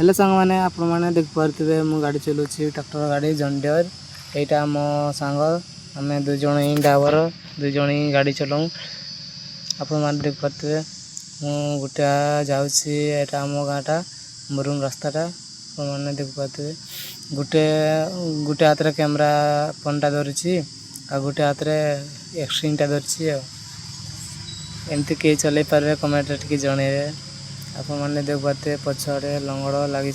Hello सांग मैंने आपण मैंने देख पारे मु गाड़ी चलाऊँगी ट्रैक्टर गाड़ी जंडियर यहाँ मो सांग आम दुई जन ही ड्राइवर दुई जन ही गाड़ी चलाऊँ आपण मैंने देख पारे मु गोटे जाऊँगी यहाँ आम गाँटा मुरुम रास्ताटा मैंने देख पारे गोटे गोटे हाथ में कैमरा फोनटा धरी आ गोटे हाथ में एक्सट्रीमटा धरी एमती किए चल पारे कमेंट टे जनइबे आपण मैंने देख पारे पछड़े लंगड़ लगी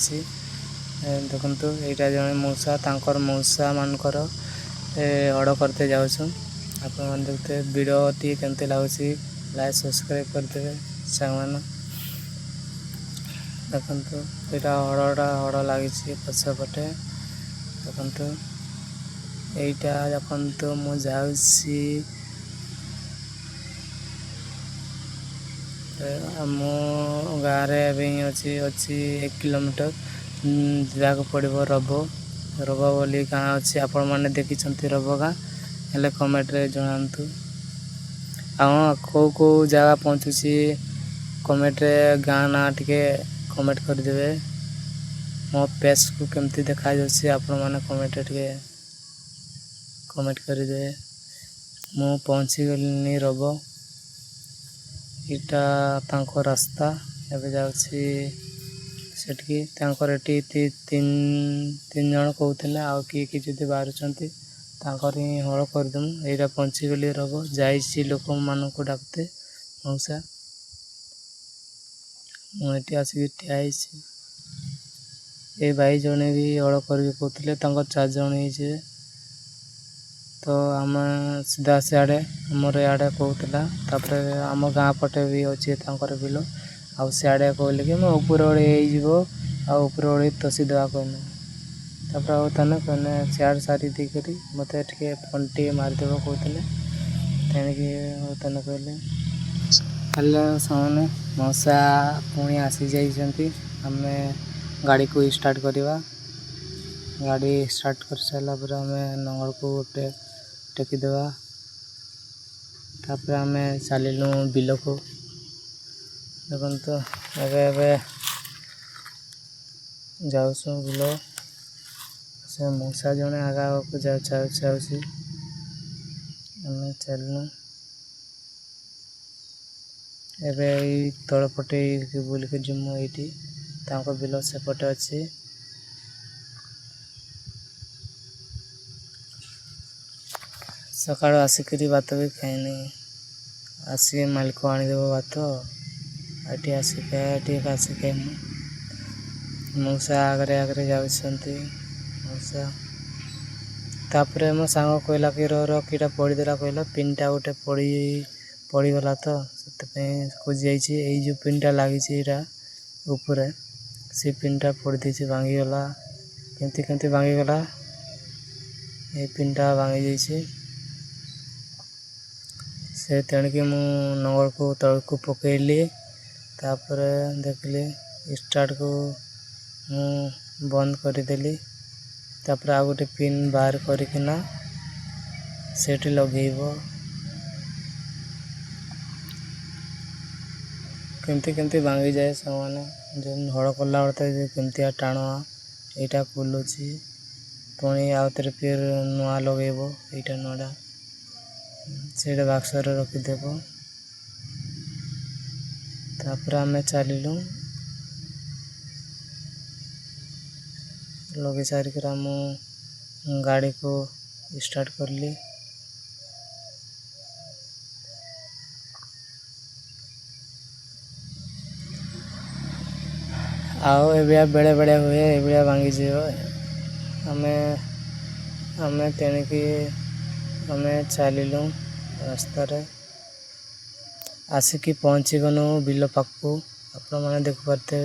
देखु यहाँ जड़े मौसा तांकर मौसा मानकर हड़ करते जाऊँ आप देखते वीडियो टी केमती लगुच लाइक सब्सक्राइब करदे सांग देखु यहाँ हड़ लगी पछपटे देखु यहाँ देखु मु जाऊँगी मो गाँव में अच्छी 1 किलोमीटर जाक पड़ो रब बोली गाँ अच्छी आपण मैंने देखी रब गाँ हेल्ले कमेंट रे जनातु हाँ कौ जगह पहुँचुची कमेंट रे गाँ ना टे कमेंट करदे मो पेज को केमती देखा आपण मैंने कमेंट टे कमेंट करदे मु पहुँची गली रब इटा तांको रास्ता एवं जाऊँगी सेठकी तीन जन कहते आउ किए जब बाहर ही हल करदेमु यहाँ पहुँची गली रब जाइए लोक मान को डाकते मौसा मुझे आसिक ठियाई ये भाई जड़े भी हल कर कहते 4 जन ही तो आम सीधा सियाड़े आमर इे कहला आम गाँ पटे भी अच्छे बिल आउ सियाड़े कहले कि मैं ऊपर ओढ़े ऊपर ओढ़े तसी देवा कहने ताने कहने सियाड़ सारी देकर मत फोन टे मारिदेव कहते तेणिकी कहले हेलो सामने मौसा पुणी आसी जाइए आम गाड़ी को स्टार्ट करवा गाड़ी स्टार्ट कर सारापर आम नंगल को गोटे टेकीदेवा तापर आम चलू बिल को देखो एवं जाऊँ बिल से मौसा जड़े आगा को जाऊँगी आम चलू एवं तलपटे बुल के जिमु ये बिल सेपटे अच्छी सकाल आसिक भात भी खाईनी आसिक मालिक आनीदेव भात ये आसिक आसिक मौसा आगे आगे जाऊँगी मौसा तापर मो सांग कहला कि रीटा पड़ीदेला कहला पिनटा गोटे पड़गला तो से खोजी जाइए जो पिनटा लगी ऊपर से पिनटा पड़ी भांगीगला केमती भांगीगला ये पिनटा भांगी जाइए से तेणिकी मु नंगर को तल को पकईली तापर देखली स्टार्ट को मु बंद करदेली तापर आ गोटे पिन बाहर करना सेठी लगेब केमती भांगी जाए साने जो हड़ कला बेलता केमती टाणुआ यहाँ खुलुची पुणी आउ थे फिर नुआ लगेब यहाँ नुआटा से बाक्सर रखीदेव तापर आम चलू लगे सारिक आम गाड़ी को स्टार्ट करली आओ बेले बेले हुए ये भांगी आम तेणिकी आम चलू रास्ता आसिकी पहुँची गनु बिल पाखु आपण मैंने देख पारे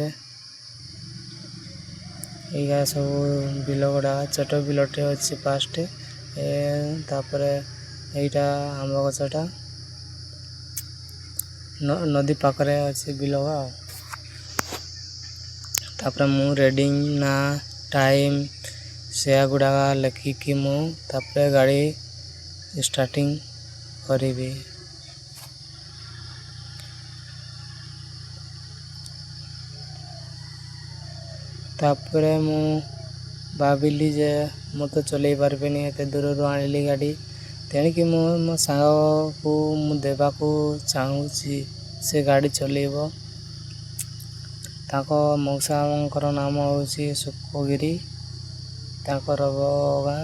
यहाँ सब बिल गुड़ा छोट बिलटे अच्छी फास्ट तापर यहाँ आंब गछटा नदी पाखरे अच्छी बिल तापर मु रेडिंग ना टाइम से गुड़ा लिखिकी मुझे गाड़ी स्टार्टिंग करी ତାପରେ ମୁଁ ଭାବିଲି ଯେ ମୁଁ ତ ଚଲେଇ ପାରିବିନି, ଏତେ ଦୂରରୁ ଆଣିଲି ଗାଡ଼ି, ତେଣିକି ମୁଁ ମୋ ସାଙ୍ଗକୁ ମୁଁ ଦେବାକୁ ଚାହୁଁଛି, ସେ ଗାଡ଼ି ଚଲେଇବ। ତାଙ୍କ ମଉସାଙ୍କର ନାମ ହେଉଛି ସୁଖଗିରି, ତାଙ୍କର ଗାଁ।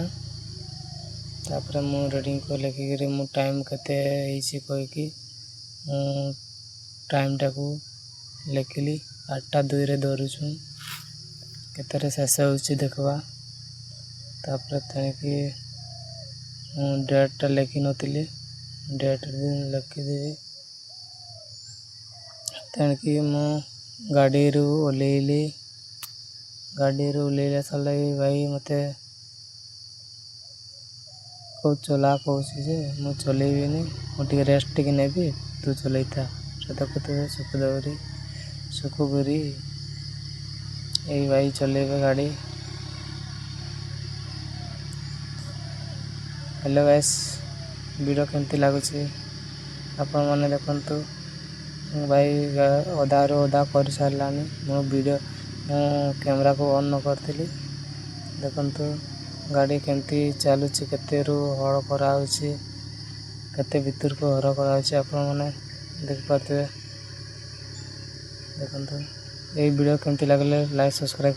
ତାପରେ ମୁଁ ରେଡ଼ିଂକୁ ଲେଖିକିରି ମୁଁ ଟାଇମ୍ କେତେ ହେଇଛି କହିକି ମୁଁ ଟାଇମ୍ଟାକୁ ଲେଖିଲି। 8:02ରେ ଧରୁଛୁ, କେତେରେ ଶେଷ ହେଉଛି ଦେଖିବା। ତାପରେ ତେଣିକି ମୁଁ ଡେଟ୍ଟା ଲେଖିନଥିଲି, ଡେଟ୍ ଲେଖିଦେବି। ତେଣିକି ମୁଁ ଗାଡ଼ିରୁ ଓହ୍ଲେଇଲି। ଗାଡ଼ିରୁ ଓହ୍ଲେଇଲା ସାରିଲା ଭାଇ ମୋତେ ଚଲା କହୁଛି ଯେ ମୁଁ ଚଲେଇବିନି, ମୁଁ ଟିକେ ରେଷ୍ଟ ଟିକେ ନେବି, ତୁ ଚଲେଇଥା। ଦେଖୁଥିବେ ସୁଖଗିରି ଏଇ ଭାଇ ଚଲେଇବେ ଗାଡ଼ି। ହ୍ୟାଲୋ ଗାଇସ୍, ଭିଡ଼ିଓ କେମିତି ଲାଗୁଛି ଆପଣମାନେ ଦେଖନ୍ତୁ। ଭାଇ ଅଧାରୁ ଅଧା କରିସାରିଲାନି। ମୁଁ କ୍ୟାମେରାକୁ ଅନ୍ ନ କରିଥିଲି। ଦେଖନ୍ତୁ ଗାଡ଼ି କେମିତି ଚାଲୁଛି, କେତେରୁ ହଳ କରାହେଉଛି, କେତେ ଭିତରକୁ ହଳ କରାହେଉଛି ଆପଣମାନେ ଦେଖିପାରୁଥିବେ। ଦେଖନ୍ତୁ ଏଇ ଭିଡ଼ିଓ କେମିତି ଲାଗିଲେ ଲାଇକ୍ ସବସ୍କ୍ରାଇବ୍